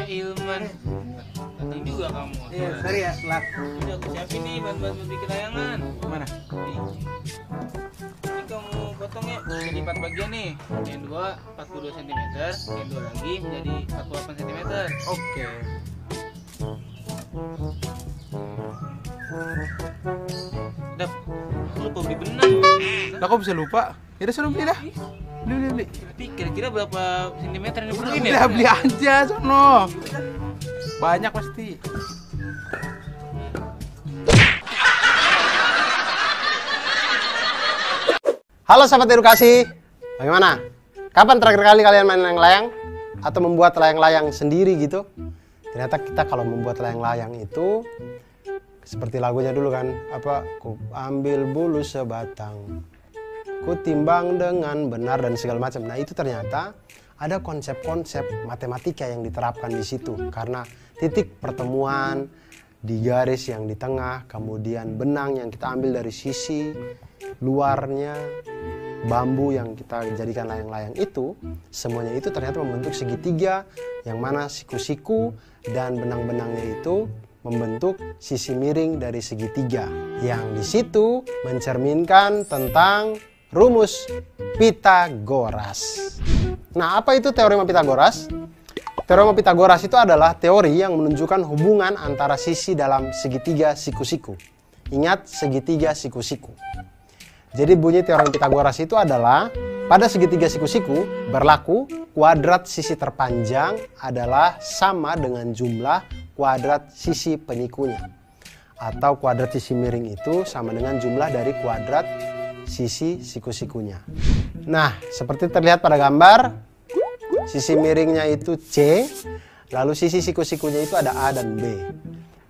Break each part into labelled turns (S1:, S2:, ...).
S1: Ilman, datang juga kamu.
S2: Iya, sorry ya, telat.
S1: Udah aku siapin nih bahan-bahan bikin layangan.
S2: Mana?
S1: Nih. Ini kamu potong ya, jadi 4 bagian nih. Yang 2 42 cm, yang 2 lagi menjadi 48 cm.
S2: Oke.
S1: Dap, aku lupa beli benang.
S2: Lah kok bisa lupa? Ya udah sono beli dah. Beli.
S1: Tapi kira-kira berapa sentimeter yang diperluin
S2: Udah
S1: ya?
S2: beli aja sono. Banyak pasti. Halo sahabat edukasi, bagaimana? Kapan terakhir kali kalian main layang-layang? Atau membuat layang-layang sendiri gitu? Ternyata kita kalau membuat layang-layang itu seperti lagunya dulu kan, apa? Ku ambil bulu sebatang, ku timbang dengan benar dan segala macam. Nah itu ternyata ada konsep-konsep matematika yang diterapkan di situ karena titik pertemuan di garis yang di tengah, kemudian benang yang kita ambil dari sisi luarnya, bambu yang kita jadikan layang-layang itu, semuanya itu ternyata membentuk segitiga yang mana siku-siku dan benang-benangnya itu membentuk sisi miring dari segitiga yang di situ mencerminkan tentang rumus Pitagoras. Nah, apa itu teorema Pitagoras? Teorema Pitagoras itu adalah teori yang menunjukkan hubungan antara sisi dalam segitiga siku-siku. Ingat, segitiga siku-siku. Jadi bunyi teorema Pitagoras itu adalah pada segitiga siku-siku berlaku kuadrat sisi terpanjang adalah sama dengan jumlah kuadrat sisi penyikunya. Atau kuadrat sisi miring itu sama dengan jumlah dari kuadrat sisi siku-sikunya. Nah, seperti terlihat pada gambar, sisi miringnya itu C, lalu sisi siku-sikunya itu ada A dan B.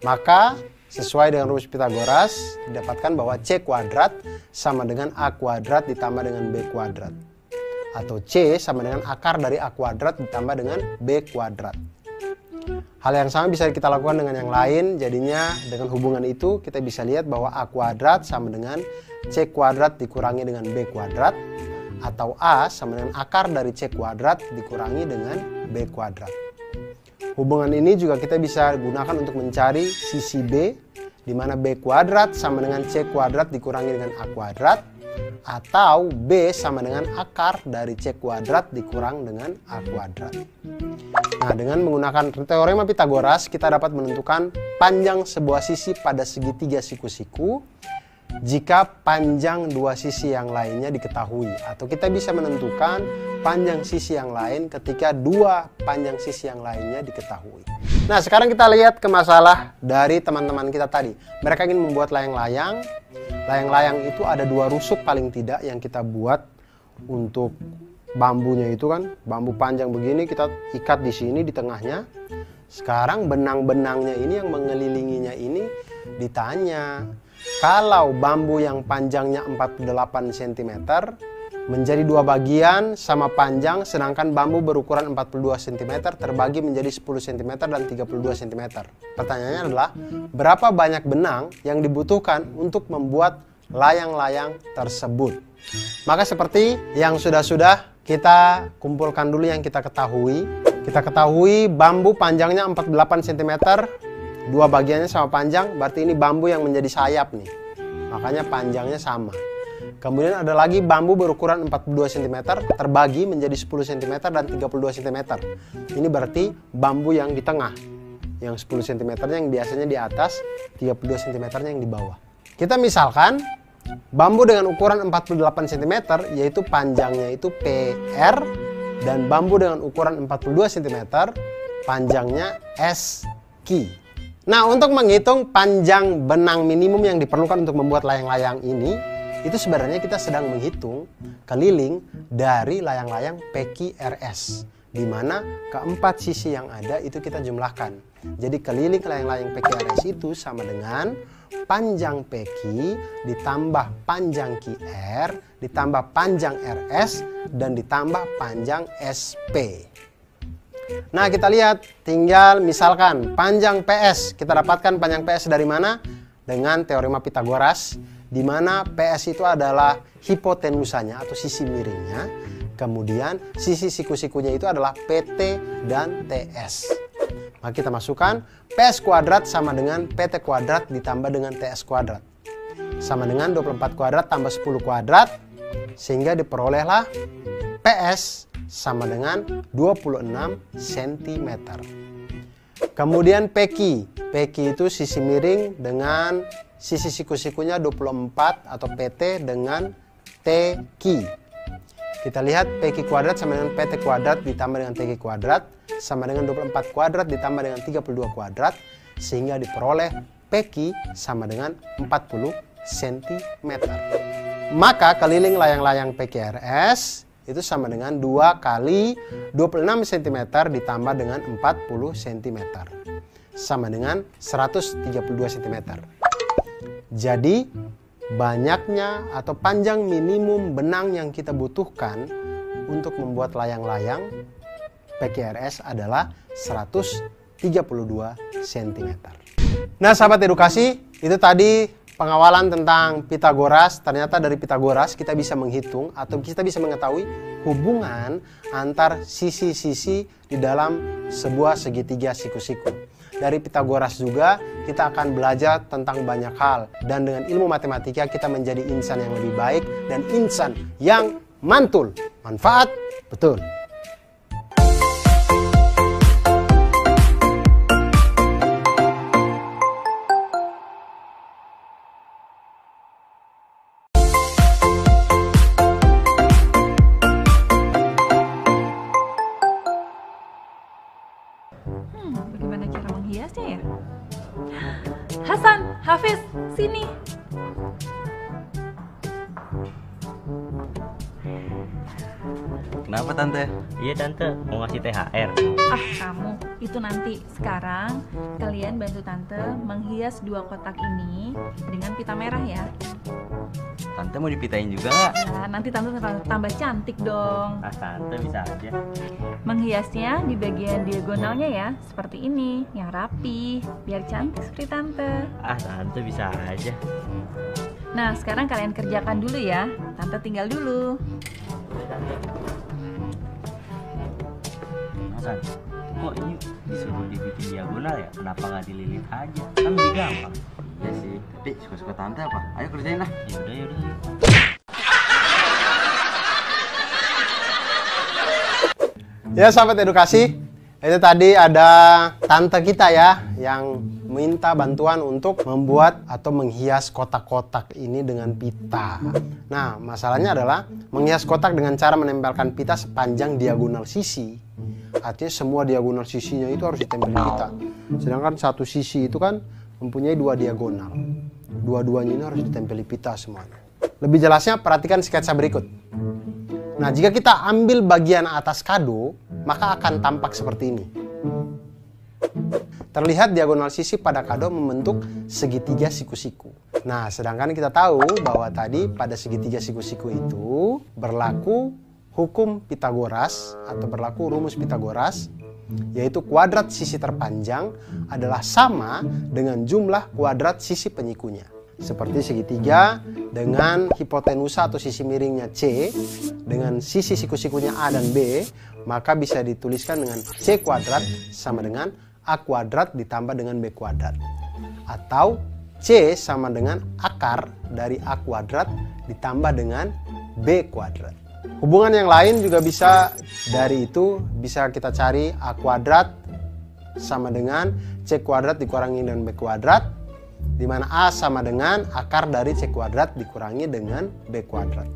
S2: Maka sesuai dengan rumus Pitagoras didapatkan bahwa C kuadrat sama dengan A kuadrat ditambah dengan B kuadrat. Atau C sama dengan akar dari A kuadrat ditambah dengan B kuadrat. Hal yang sama bisa kita lakukan dengan yang lain, jadinya dengan hubungan itu kita bisa lihat bahwa A kuadrat sama dengan C kuadrat dikurangi dengan B kuadrat, atau A sama dengan akar dari C kuadrat dikurangi dengan B kuadrat. Hubungan ini juga kita bisa gunakan untuk mencari sisi B, di mana B kuadrat sama dengan C kuadrat dikurangi dengan A kuadrat, atau B sama dengan akar dari C kuadrat dikurang dengan A kuadrat. Nah, dengan menggunakan teorema Pitagoras, kita dapat menentukan panjang sebuah sisi pada segitiga siku-siku jika panjang dua sisi yang lainnya diketahui, atau kita bisa menentukan panjang sisi yang lain ketika dua panjang sisi yang lainnya diketahui. Nah, sekarang kita lihat ke masalah dari teman-teman kita tadi. Mereka ingin membuat layang-layang. Layang-layang itu ada dua rusuk paling tidak yang kita buat untuk bambunya itu kan. Bambu panjang begini kita ikat di sini di tengahnya. Sekarang benang-benangnya ini yang mengelilinginya ini ditanya, kalau bambu yang panjangnya 48 cm menjadi dua bagian sama panjang, sedangkan bambu berukuran 42 cm terbagi menjadi 10 cm dan 32 cm. Pertanyaannya adalah, berapa banyak benang yang dibutuhkan untuk membuat layang-layang tersebut? Maka seperti yang sudah-sudah, kita kumpulkan dulu yang kita ketahui. Kita ketahui bambu panjangnya 48 cm, dua bagiannya sama panjang, berarti ini bambu yang menjadi sayap nih. Makanya panjangnya sama. Kemudian ada lagi bambu berukuran 42 cm terbagi menjadi 10 cm dan 32 cm. Ini berarti bambu yang di tengah. Yang 10 cm yang biasanya di atas, 32 cm yang di bawah. Kita misalkan bambu dengan ukuran 48 cm yaitu panjangnya itu PR, dan bambu dengan ukuran 42 cm panjangnya SQ. Nah, untuk menghitung panjang benang minimum yang diperlukan untuk membuat layang-layang ini, itu sebenarnya kita sedang menghitung keliling dari layang-layang PQRS, di mana keempat sisi yang ada itu kita jumlahkan. Jadi keliling layang-layang PQRS itu sama dengan panjang PQ ditambah panjang QR ditambah panjang RS dan ditambah panjang SP. Nah, kita lihat, tinggal misalkan panjang PS. Kita dapatkan panjang PS dari mana? Dengan teorema Pitagoras, di mana PS itu adalah hipotenusanya atau sisi miringnya. Kemudian sisi siku-sikunya itu adalah PT dan TS. Maka kita masukkan PS kuadrat sama dengan PT kuadrat ditambah dengan TS kuadrat. Sama dengan 24 kuadrat tambah 10 kuadrat. Sehingga diperolehlah PS sama dengan 26 cm. Kemudian PQ. PQ itu sisi miring dengan sisi siku-sikunya 24 atau PT dengan TQ. Kita lihat PQ kuadrat sama dengan PT kuadrat ditambah dengan TQ kuadrat sama dengan 24 kuadrat ditambah dengan 32 kuadrat sehingga diperoleh PQ sama dengan 40 cm. Maka keliling layang-layang PQRS itu sama dengan 2 kali 26 cm ditambah dengan 40 cm. Sama dengan 132 cm. Jadi banyaknya atau panjang minimum benang yang kita butuhkan untuk membuat layang-layang PQRS adalah 132 cm. Nah sahabat edukasi, itu tadi pengawalan tentang Pitagoras. Ternyata dari Pitagoras kita bisa menghitung atau kita bisa mengetahui hubungan antar sisi-sisi di dalam sebuah segitiga siku-siku. Dari Pitagoras juga kita akan belajar tentang banyak hal. Dan dengan ilmu matematika kita menjadi insan yang lebih baik dan insan yang mantul. Manfaat betul.
S3: Bagaimana cara menghiasnya ya? Hasan, Hafiz, sini.
S4: Kenapa Tante?
S5: Iya Tante, mau ngasih THR.
S3: Ah kamu, itu nanti. Sekarang kalian bantu Tante menghias 2 kotak ini dengan pita merah ya.
S4: Tante mau dipitain juga nggak?
S3: Nah, nanti Tante tambah cantik dong.
S5: Ah Tante bisa aja.
S3: Menghiasnya di bagian diagonalnya ya, seperti ini, yang rapi, biar cantik seperti Tante.
S5: Ah Tante bisa aja.
S3: Nah, sekarang kalian kerjakan dulu ya. Tante tinggal dulu.
S5: Hasan, kok ini disuruh dibikin diagonal ya? Kenapa nggak dililit aja? Kan lebih gampang.
S4: Ya sih, tapi suka-suka Tante apa? Ayo kerjain lah.
S5: Yaudah.
S2: Ya sahabat edukasi, itu tadi ada tante kita ya yang minta bantuan untuk membuat atau menghias kotak-kotak ini dengan pita. Nah masalahnya adalah menghias kotak dengan cara menempelkan pita sepanjang diagonal sisi. Artinya semua diagonal sisinya itu harus ditempel pita. Sedangkan satu sisi itu kan mempunyai 2 diagonal. Dua-duanya ini harus ditempeli pita semuanya. Lebih jelasnya perhatikan sketsa berikut. Nah, jika kita ambil bagian atas kado, maka akan tampak seperti ini. Terlihat diagonal sisi pada kado membentuk segitiga siku-siku. Nah, sedangkan kita tahu bahwa tadi pada segitiga siku-siku itu berlaku hukum Pitagoras atau berlaku rumus Pitagoras, yaitu kuadrat sisi terpanjang adalah sama dengan jumlah kuadrat sisi penyikunya. Seperti segitiga dengan hipotenusa atau sisi miringnya C dengan sisi siku-sikunya A dan B, maka bisa dituliskan dengan C kuadrat sama dengan A kuadrat ditambah dengan B kuadrat. Atau C sama dengan akar dari A kuadrat ditambah dengan B kuadrat. Hubungan yang lain juga bisa dari itu, bisa kita cari A kuadrat sama dengan C kuadrat dikurangi dengan B kuadrat, di mana A sama dengan akar dari C kuadrat dikurangi dengan B kuadrat.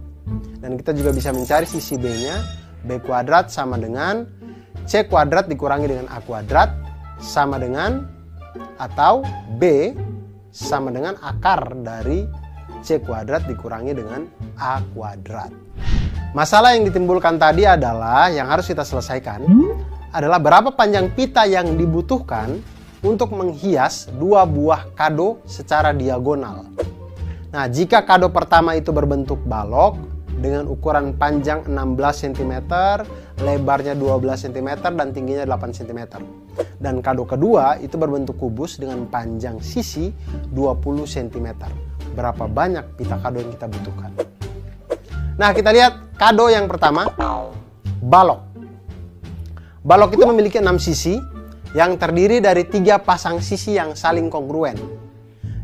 S2: Dan kita juga bisa mencari sisi B-nya, B kuadrat sama dengan C kuadrat dikurangi dengan A kuadrat sama dengan, atau B sama dengan akar dari C kuadrat dikurangi dengan A kuadrat. Masalah yang ditimbulkan tadi adalah, yang harus kita selesaikan adalah berapa panjang pita yang dibutuhkan untuk menghias 2 buah kado secara diagonal. Nah, jika kado pertama itu berbentuk balok dengan ukuran panjang 16 cm, lebarnya 12 cm, dan tingginya 8 cm. Dan kado kedua itu berbentuk kubus dengan panjang sisi 20 cm. berapa banyak pita kado yang kita butuhkan. Nah, kita lihat kado yang pertama, balok. Balok itu memiliki 6 sisi yang terdiri dari 3 pasang sisi yang saling kongruen,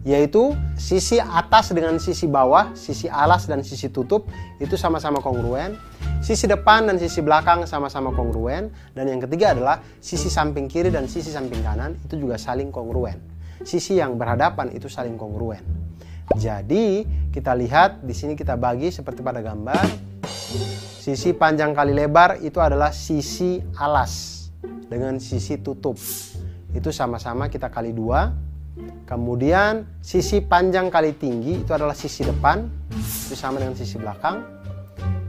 S2: yaitu sisi atas dengan sisi bawah, sisi alas dan sisi tutup itu sama-sama kongruen, sisi depan dan sisi belakang sama-sama kongruen, dan yang ketiga adalah sisi samping kiri dan sisi samping kanan itu juga saling kongruen. Sisi yang berhadapan itu saling kongruen. Jadi kita lihat di sini, kita bagi seperti pada gambar. Sisi panjang kali lebar itu adalah sisi alas dengan sisi tutup. Itu sama-sama kita kali 2. Kemudian sisi panjang kali tinggi itu adalah sisi depan, itu sama dengan sisi belakang.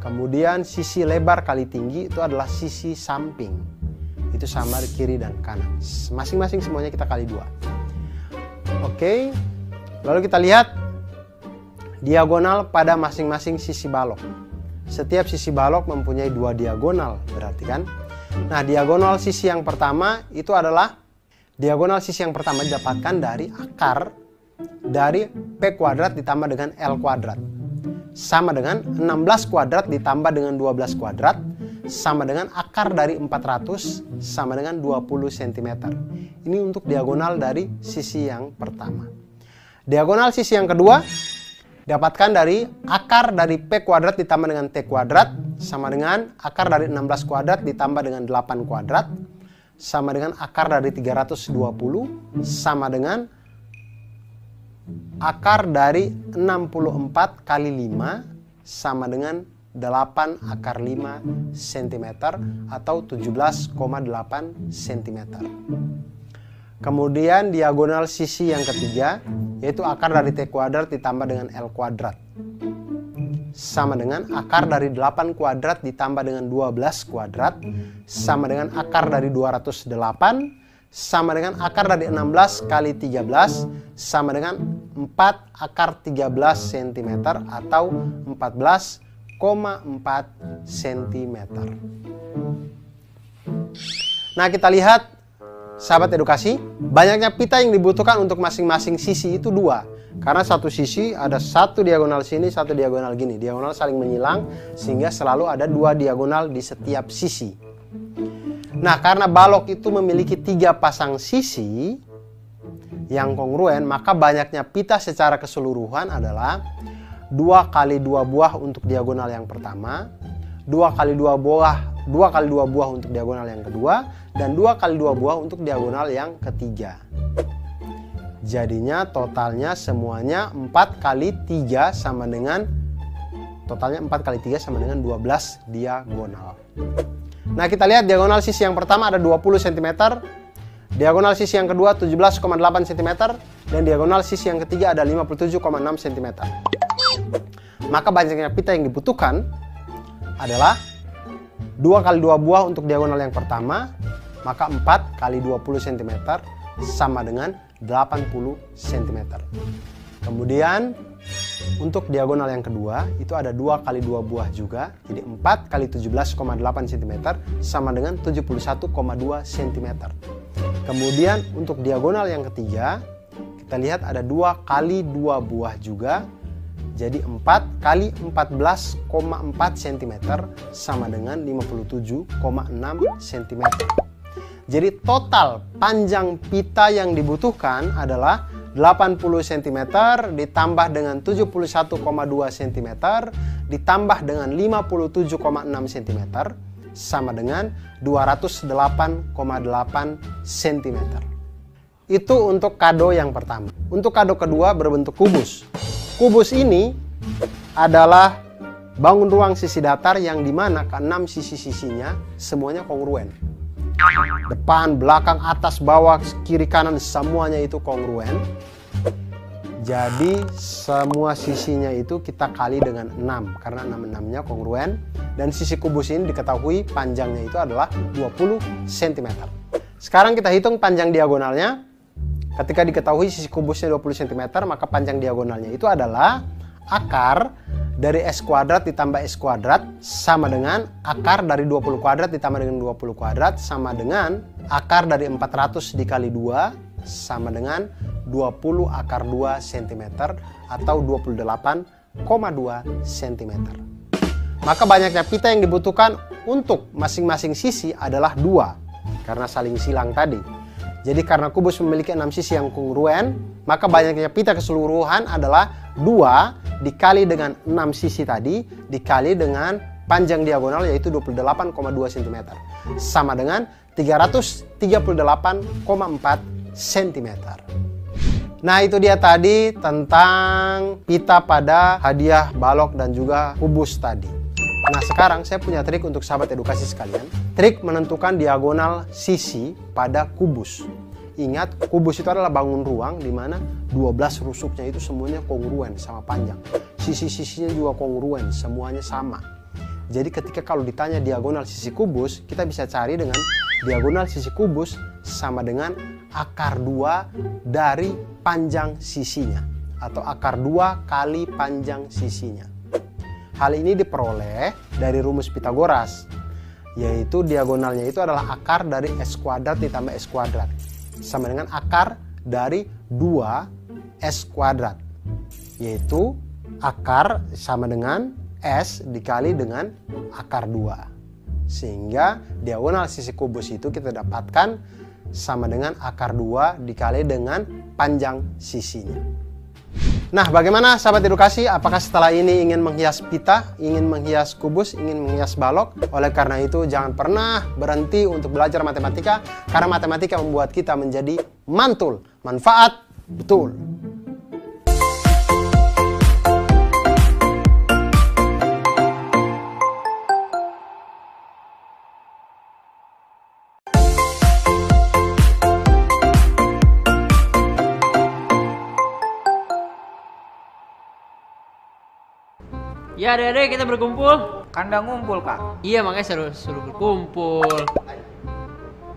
S2: Kemudian sisi lebar kali tinggi itu adalah sisi samping, itu sama di kiri dan kanan. Masing-masing semuanya kita kali 2. Oke, lalu kita lihat diagonal pada masing-masing sisi balok. Setiap sisi balok mempunyai 2 diagonal, berarti kan? Nah, diagonal sisi yang pertama itu adalah diagonal sisi yang pertama didapatkan dari akar dari P kuadrat ditambah dengan L kuadrat. Sama dengan 16 kuadrat ditambah dengan 12 kuadrat sama dengan akar dari 400 sama dengan 20 cm. Ini untuk diagonal dari sisi yang pertama. Diagonal sisi yang kedua dapatkan dari akar dari P kuadrat ditambah dengan T kuadrat sama dengan akar dari 16 kuadrat ditambah dengan 8 kuadrat sama dengan akar dari 320 sama dengan akar dari 64 kali 5 sama dengan 8 akar 5 cm atau 17,8 cm. Kemudian diagonal sisi yang ketiga yaitu akar dari T kuadrat ditambah dengan L kuadrat sama dengan akar dari 8 kuadrat ditambah dengan 12 kuadrat sama dengan akar dari 208 sama dengan akar dari 16 kali 13 sama dengan 4 akar 13 cm atau 14,4 cm. Nah, kita lihat sahabat edukasi, banyaknya pita yang dibutuhkan untuk masing-masing sisi itu 2. Karena satu sisi ada satu diagonal sini, satu diagonal gini. Diagonal saling menyilang sehingga selalu ada 2 diagonal di setiap sisi. Nah, karena balok itu memiliki 3 pasang sisi yang kongruen, maka banyaknya pita secara keseluruhan adalah 2 kali 2 buah untuk diagonal yang pertama, 2 kali 2 buah untuk diagonal yang kedua, dan 2 kali 2 buah untuk diagonal yang ketiga. Jadinya totalnya semuanya 4 kali 3 sama dengan totalnya 4 kali 3 sama dengan 12 diagonal. Nah, kita lihat diagonal sisi yang pertama ada 20 cm, diagonal sisi yang kedua 17,8 cm, dan diagonal sisi yang ketiga ada 57,6 cm. Maka banyaknya pita yang dibutuhkan adalah 2 kali 2 buah untuk diagonal yang pertama, maka 4 kali 20 cm sama dengan 80 cm. Kemudian untuk diagonal yang kedua itu ada 2 kali 2 buah juga, jadi 4 kali 17,8 cm sama dengan 71,2 cm. Kemudian untuk diagonal yang ketiga kita lihat ada 2 kali 2 buah juga, jadi 4 kali 14,4 cm sama dengan 57,6 cm. Jadi total panjang pita yang dibutuhkan adalah 80 cm ditambah dengan 71,2 cm ditambah dengan 57,6 cm sama dengan 208,8 cm. Itu untuk kado yang pertama. Untuk kado kedua berbentuk kubus. Kubus ini adalah bangun ruang sisi datar yang dimana ke-6 sisi-sisinya semuanya kongruen. Depan, belakang, atas, bawah, kiri, kanan semuanya itu kongruen. Jadi semua sisinya itu kita kali dengan 6 karena 6-6-nya kongruen, dan sisi kubus ini diketahui panjangnya itu adalah 20 cm. Sekarang kita hitung panjang diagonalnya. Ketika diketahui sisi kubusnya 20 cm, maka panjang diagonalnya itu adalah akar dari S kuadrat ditambah S kuadrat sama dengan akar dari 20 kuadrat ditambah dengan 20 kuadrat sama dengan akar dari 400 dikali 2 sama dengan 20 akar 2 cm atau 28,2 cm. Maka banyaknya pita yang dibutuhkan untuk masing-masing sisi adalah 2 karena saling silang tadi. Jadi karena kubus memiliki 6 sisi yang kongruen, maka banyaknya pita keseluruhan adalah 2 dikali dengan 6 sisi tadi dikali dengan panjang diagonal yaitu 28,2 cm sama dengan 338,4 cm. Nah, itu dia tadi tentang pita pada hadiah balok dan juga kubus tadi. Nah, sekarang saya punya trik untuk sahabat edukasi sekalian. Trik menentukan diagonal sisi pada kubus. Ingat, kubus itu adalah bangun ruang di mana 12 rusuknya itu semuanya kongruen sama panjang. Sisi-sisinya juga kongruen, semuanya sama. Jadi ketika kalau ditanya diagonal sisi kubus, kita bisa cari dengan diagonal sisi kubus sama dengan akar 2 dari panjang sisinya. Atau akar 2 kali panjang sisinya. Hal ini diperoleh dari rumus Pitagoras. Yaitu diagonalnya itu adalah akar dari S kuadrat ditambah S kuadrat. Sama dengan akar dari 2 S kuadrat. Yaitu akar sama dengan S dikali dengan akar 2. Sehingga diagonal sisi kubus itu kita dapatkan sama dengan akar 2 dikali dengan panjang sisinya. Nah, bagaimana sahabat edukasi? Apakah setelah ini ingin menghias pita, ingin menghias kubus, ingin menghias balok? Oleh karena itu, jangan pernah berhenti untuk belajar matematika, karena matematika membuat kita menjadi mantul. Manfaat betul.
S6: Ya adek-adek kita berkumpul.
S1: Kandang ngumpul, Kak.
S6: Iya makanya suruh berkumpul.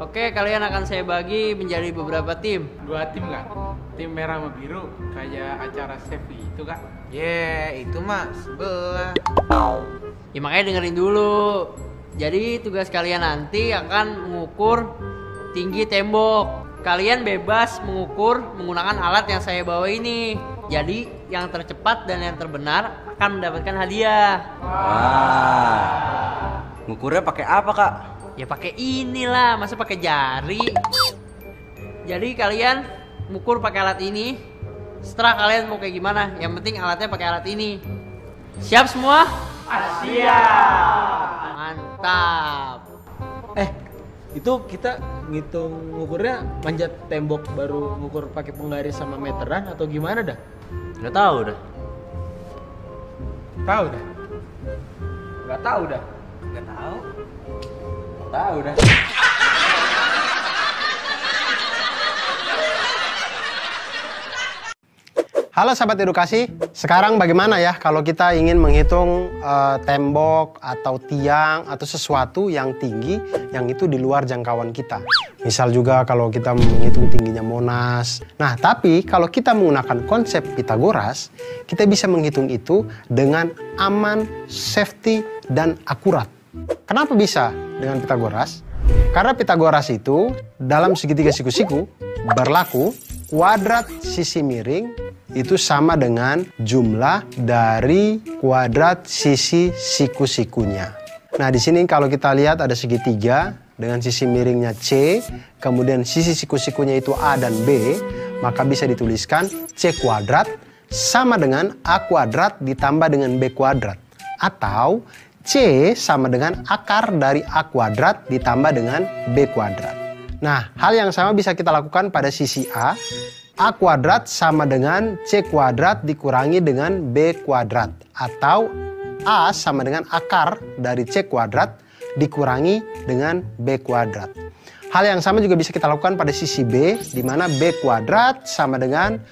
S6: Oke, kalian akan saya bagi menjadi beberapa tim.
S1: 2 tim, Kak. Tim merah sama biru kayak acara Sevi itu, Kak.
S7: Itu mah sebelah.
S6: Ya makanya dengerin dulu. Jadi tugas kalian nanti akan mengukur tinggi tembok. Kalian bebas mengukur menggunakan alat yang saya bawa ini. Jadi yang tercepat dan yang terbenar akan mendapatkan hadiah.
S4: Wah. Ngukurnya pakai apa, Kak?
S6: Ya pakai inilah, masa pakai jari. Jadi kalian mengukur pakai alat ini. Setelah kalian mau kayak gimana, yang penting alatnya pakai alat ini. Siap semua?
S1: Siap.
S6: Mantap.
S8: Itu kita ngitung ngukurnya manjat tembok baru ngukur pakai penggaris sama meteran atau gimana dah?
S4: Nggak tahu dah.
S1: Tahu dah. Nggak tahu dah.
S4: Nggak tahu.
S1: Tahu dah.
S2: Halo sahabat edukasi, sekarang bagaimana ya kalau kita ingin menghitung tembok atau tiang atau sesuatu yang tinggi yang itu di luar jangkauan kita. Misal juga kalau kita menghitung tingginya Monas. Nah, tapi kalau kita menggunakan konsep Pitagoras, kita bisa menghitung itu dengan aman, safety, dan akurat. Kenapa bisa dengan Pitagoras? Karena Pitagoras itu dalam segitiga siku-siku berlaku kuadrat sisi miring itu sama dengan jumlah dari kuadrat sisi siku-sikunya. Nah, di sini kalau kita lihat ada segitiga dengan sisi miringnya C, kemudian sisi siku-sikunya itu A dan B, maka bisa dituliskan C kuadrat sama dengan A kuadrat ditambah dengan B kuadrat. Atau C sama dengan akar dari A kuadrat ditambah dengan B kuadrat. Nah, hal yang sama bisa kita lakukan pada sisi A. A kuadrat sama dengan C kuadrat dikurangi dengan B kuadrat. Atau A sama dengan akar dari C kuadrat dikurangi dengan B kuadrat. Hal yang sama juga bisa kita lakukan pada sisi B, di mana B kuadrat sama dengan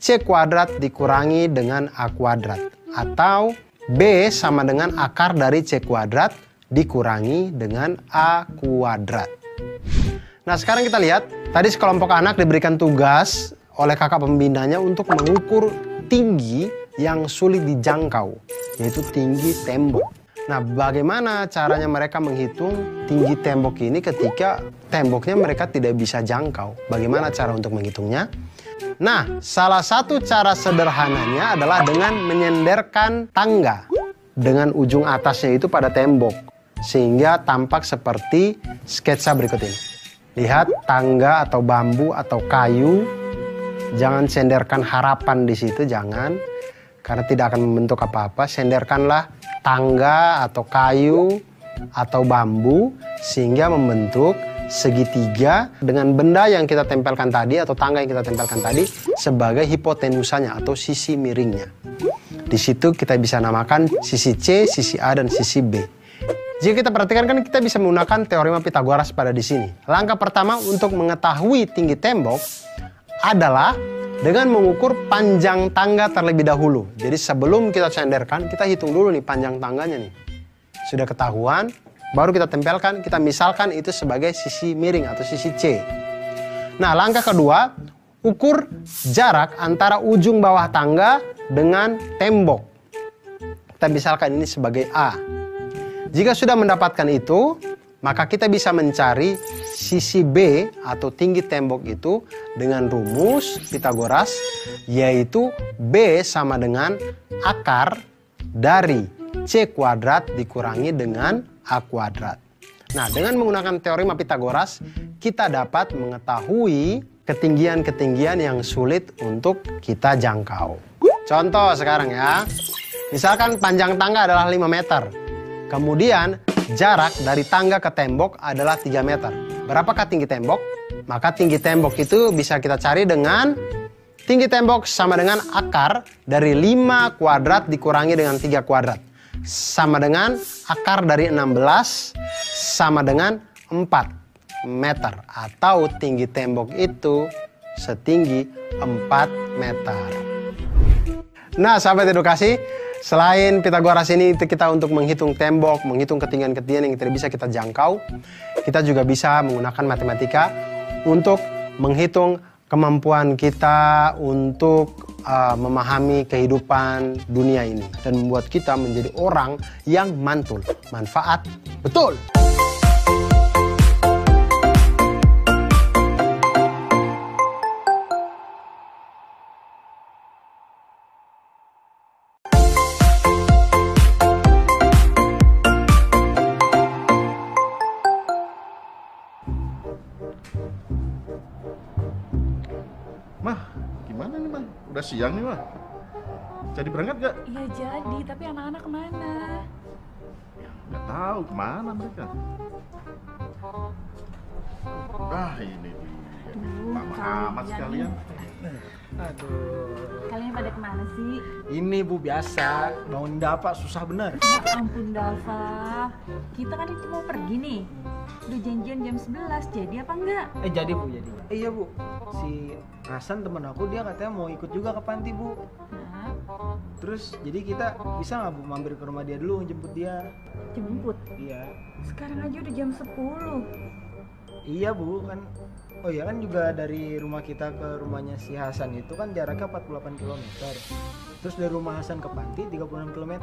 S2: C kuadrat dikurangi dengan A kuadrat. Atau B sama dengan akar dari C kuadrat dikurangi dengan A kuadrat. Nah, sekarang kita lihat, tadi sekelompok anak diberikan tugas oleh kakak pembinanya untuk mengukur tinggi yang sulit dijangkau, yaitu tinggi tembok. Nah, bagaimana caranya mereka menghitung tinggi tembok ini ketika temboknya mereka tidak bisa jangkau? Bagaimana cara untuk menghitungnya? Nah, salah satu cara sederhananya adalah dengan menyenderkan tangga dengan ujung atasnya itu pada tembok, sehingga tampak seperti sketsa berikut ini. Lihat, tangga atau bambu atau kayu, jangan senderkan harapan di situ, jangan, karena tidak akan membentuk apa-apa. Senderkanlah tangga atau kayu atau bambu sehingga membentuk segitiga dengan benda yang kita tempelkan tadi atau tangga yang kita tempelkan tadi sebagai hipotenusanya atau sisi miringnya. Di situ kita bisa namakan sisi C, sisi A, dan sisi B. Jika kita perhatikan kan kita bisa menggunakan teorema Pitagoras pada di sini. Langkah pertama untuk mengetahui tinggi tembok adalah dengan mengukur panjang tangga terlebih dahulu. Jadi sebelum kita senderkan, kita hitung dulu nih panjang tangganya nih. Sudah ketahuan, baru kita tempelkan, kita misalkan itu sebagai sisi miring atau sisi C. Nah, langkah kedua, ukur jarak antara ujung bawah tangga dengan tembok. Kita misalkan ini sebagai A. Jika sudah mendapatkan itu, maka kita bisa mencari sisi B atau tinggi tembok itu dengan rumus Pitagoras, yaitu B sama dengan akar dari C kuadrat dikurangi dengan A kuadrat. Nah, dengan menggunakan teorema Pitagoras, kita dapat mengetahui ketinggian-ketinggian yang sulit untuk kita jangkau. Contoh sekarang ya, misalkan panjang tangga adalah 5 meter. Kemudian jarak dari tangga ke tembok adalah 3 meter. Berapakah tinggi tembok? Maka tinggi tembok itu bisa kita cari dengan tinggi tembok sama dengan akar dari 5 kuadrat dikurangi dengan 3 kuadrat. Sama dengan akar dari 16 sama dengan 4 meter. Atau tinggi tembok itu setinggi 4 meter. Nah, sahabat edukasi, selain Pitagoras ini kita untuk menghitung tembok, menghitung ketinggian-ketinggian yang tidak bisa kita jangkau, kita juga bisa menggunakan matematika untuk menghitung kemampuan kita untuk memahami kehidupan dunia ini dan membuat kita menjadi orang yang mantul, manfaat, betul.
S9: Mah, gimana nih, Mah? Udah siang nih, Mah. Jadi berangkat gak?
S3: Iya jadi, tapi anak-anak kemana?
S9: Gak tahu kemana mereka. Ah, ini dia. Lama amat sekalian.
S8: Aduh.
S3: Kalian pada kemana sih?
S8: Ini Bu biasa, bangun dapat susah bener.
S3: Ya ampun Dava, kita kan itu mau pergi nih. Udah janjian jam 11, jadi apa enggak?
S8: Jadi Bu, jadi. Iya Bu, si Hasan teman aku dia katanya mau ikut juga ke panti Bu.
S3: Nah,
S8: Terus jadi kita bisa nggak Bu mampir ke rumah dia dulu jemput dia?
S3: jemput.
S8: Iya.
S3: Sekarang aja udah jam 10.
S8: Iya Bu kan. Oh iya kan juga dari rumah kita ke rumahnya si Hasan itu kan jaraknya 48 km. Terus dari rumah Hasan ke panti 36 km.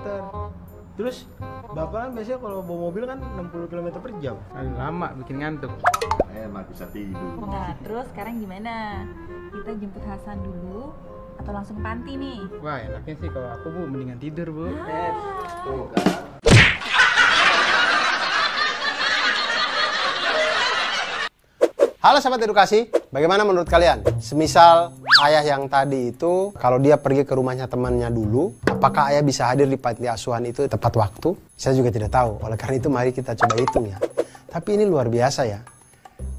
S8: Terus Bapak kan biasanya kalau bawa mobil kan 60 km per jam.
S1: Aduh, lama bikin ngantuk.
S9: Enak bisa tidur.
S3: Nah, terus sekarang gimana? Kita jemput Hasan dulu atau langsung ke panti nih?
S1: Wah, enaknya sih kalau aku, Bu, mendingan tidur, Bu.
S2: Halo sahabat edukasi, bagaimana menurut kalian? Semisal ayah yang tadi itu, kalau dia pergi ke rumahnya temannya dulu, apakah ayah bisa hadir di panti asuhan itu tepat waktu? Saya juga tidak tahu, oleh karena itu mari kita coba hitung ya. Tapi ini luar biasa ya.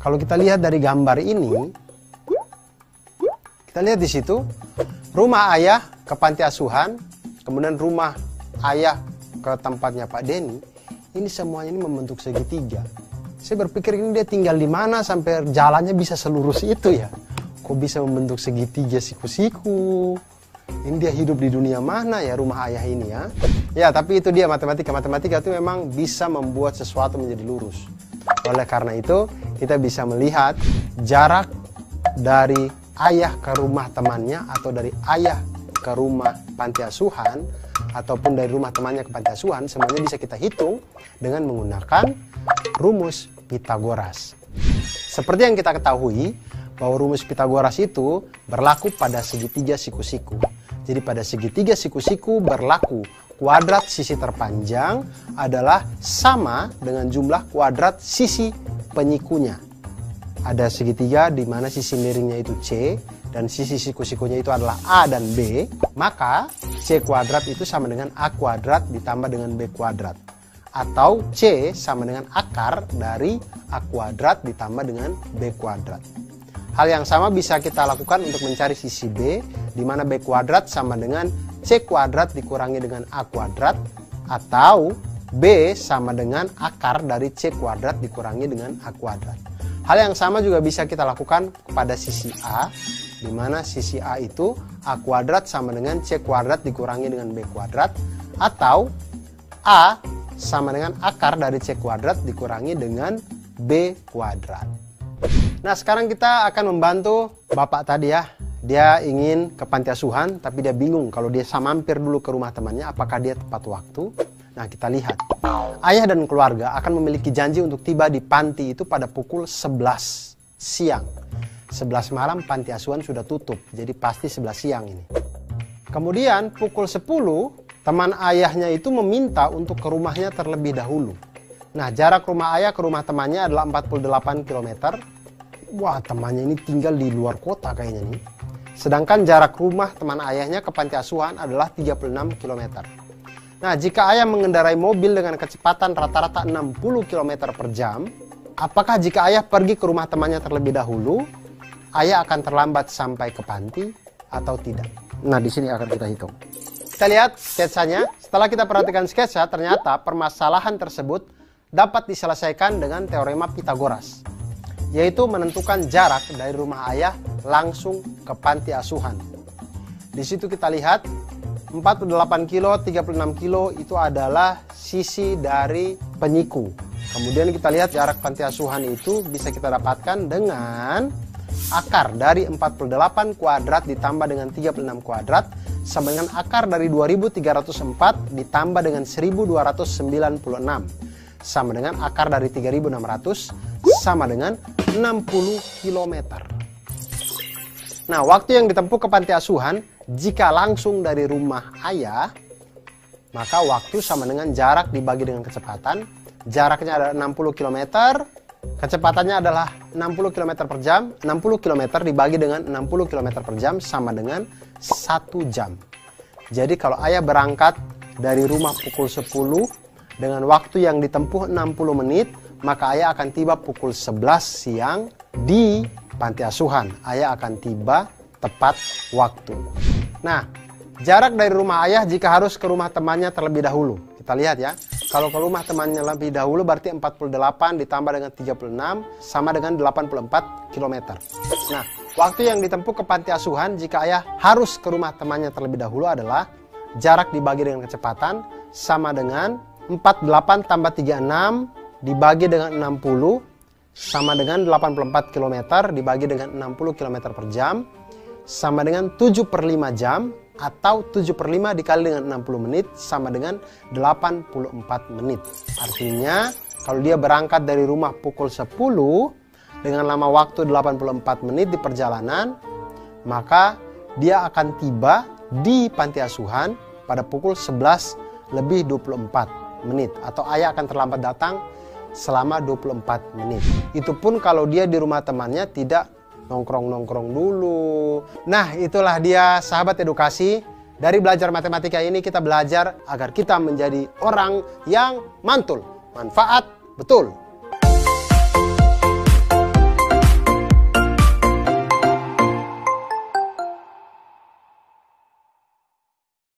S2: Kalau kita lihat dari gambar ini, kita lihat di situ, rumah ayah ke panti asuhan, kemudian rumah ayah ke tempatnya Pak Denny, ini semuanya ini membentuk segitiga. Saya berpikir ini dia tinggal di mana sampai jalannya bisa selurus itu ya. Kok bisa membentuk segitiga siku-siku? Ini dia hidup di dunia mana ya rumah ayah ini ya? Ya tapi itu dia matematika. Matematika itu memang bisa membuat sesuatu menjadi lurus. Oleh karena itu kita bisa melihat jarak dari ayah ke rumah temannya atau dari ayah ke rumah panti asuhan ataupun dari rumah temannya ke panti asuhan, semuanya bisa kita hitung dengan menggunakan rumus Pitagoras. Seperti yang kita ketahui bahwa rumus Pitagoras itu berlaku pada segitiga siku-siku. Jadi pada segitiga siku-siku berlaku kuadrat sisi terpanjang adalah sama dengan jumlah kuadrat sisi penyikunya. Ada segitiga di mana sisi miringnya itu C dan sisi siku-sikunya itu adalah A dan B, maka C kuadrat itu sama dengan A kuadrat ditambah dengan B kuadrat. Atau C sama dengan akar dari A kuadrat ditambah dengan B kuadrat. Hal yang sama bisa kita lakukan untuk mencari sisi B, di mana B kuadrat sama dengan C kuadrat dikurangi dengan A kuadrat, atau B sama dengan akar dari C kuadrat dikurangi dengan A kuadrat. Hal yang sama juga bisa kita lakukan pada sisi A, di mana sisi A itu A kuadrat sama dengan C kuadrat dikurangi dengan B kuadrat, atau A sama dengan akar dari C kuadrat dikurangi dengan B kuadrat. Nah, sekarang kita akan membantu Bapak tadi ya. Dia ingin ke panti asuhan, tapi dia bingung kalau dia mampir dulu ke rumah temannya, apakah dia tepat waktu. Nah, kita lihat. Ayah dan keluarga akan memiliki janji untuk tiba di panti itu pada pukul 11 siang. 11 malam panti asuhan sudah tutup, jadi pasti 11 siang ini. Kemudian pukul 10, teman ayahnya itu meminta untuk ke rumahnya terlebih dahulu. Nah, jarak rumah ayah ke rumah temannya adalah 48 km. Wah, temannya ini tinggal di luar kota kayaknya nih. Sedangkan jarak rumah teman ayahnya ke panti asuhan adalah 36 km. Nah, jika ayah mengendarai mobil dengan kecepatan rata-rata 60 km per jam, apakah jika ayah pergi ke rumah temannya terlebih dahulu, ayah akan terlambat sampai ke panti atau tidak? Nah, di sini akan kita hitung. Kita lihat sketsanya. Setelah kita perhatikan sketsa, ternyata permasalahan tersebut dapat diselesaikan dengan teorema Pitagoras, yaitu menentukan jarak dari rumah ayah langsung ke panti asuhan. Di situ kita lihat 48 kilo, 36 kilo itu adalah sisi dari penyiku. Kemudian kita lihat jarak panti asuhan itu bisa kita dapatkan dengan akar dari 48 kuadrat ditambah dengan 36 kuadrat sama dengan akar dari 2304 ditambah dengan 1296 sama dengan akar dari 3600 sama dengan 60 km. Nah, waktu yang ditempuh ke panti asuhan jika langsung dari rumah ayah, maka waktu sama dengan jarak dibagi dengan kecepatan. Jaraknya adalah 60 km, kecepatannya adalah 60 km per jam. 60 km dibagi dengan 60 km per jam sama dengan 1 jam. Jadi kalau ayah berangkat dari rumah pukul 10 dengan waktu yang ditempuh 60 menit, maka ayah akan tiba pukul 11 siang di panti asuhan. Ayah akan tiba tepat waktu. Nah, jarak dari rumah ayah jika harus ke rumah temannya terlebih dahulu. Kita lihat ya. Kalau ke rumah temannya lebih dahulu berarti 48 ditambah dengan 36 sama dengan 84 km. Nah, waktu yang ditempuh ke panti asuhan jika ayah harus ke rumah temannya terlebih dahulu adalah jarak dibagi dengan kecepatan sama dengan 48 tambah 36 dibagi dengan 60 sama dengan 84 km dibagi dengan 60 km per jam sama dengan 7/5 jam, atau 7/5 dikali dengan 60 menit sama dengan 84 menit. Artinya kalau dia berangkat dari rumah pukul 10 dengan lama waktu 84 menit di perjalanan, maka dia akan tiba di panti asuhan pada pukul 11:24 menit, atau ayah akan terlambat datang selama 24 menit. Itu pun kalau dia di rumah temannya tidak nongkrong-nongkrong dulu. Nah, itulah dia sahabat edukasi. Dari belajar matematika ini kita belajar agar kita menjadi orang yang mantul. Manfaat betul.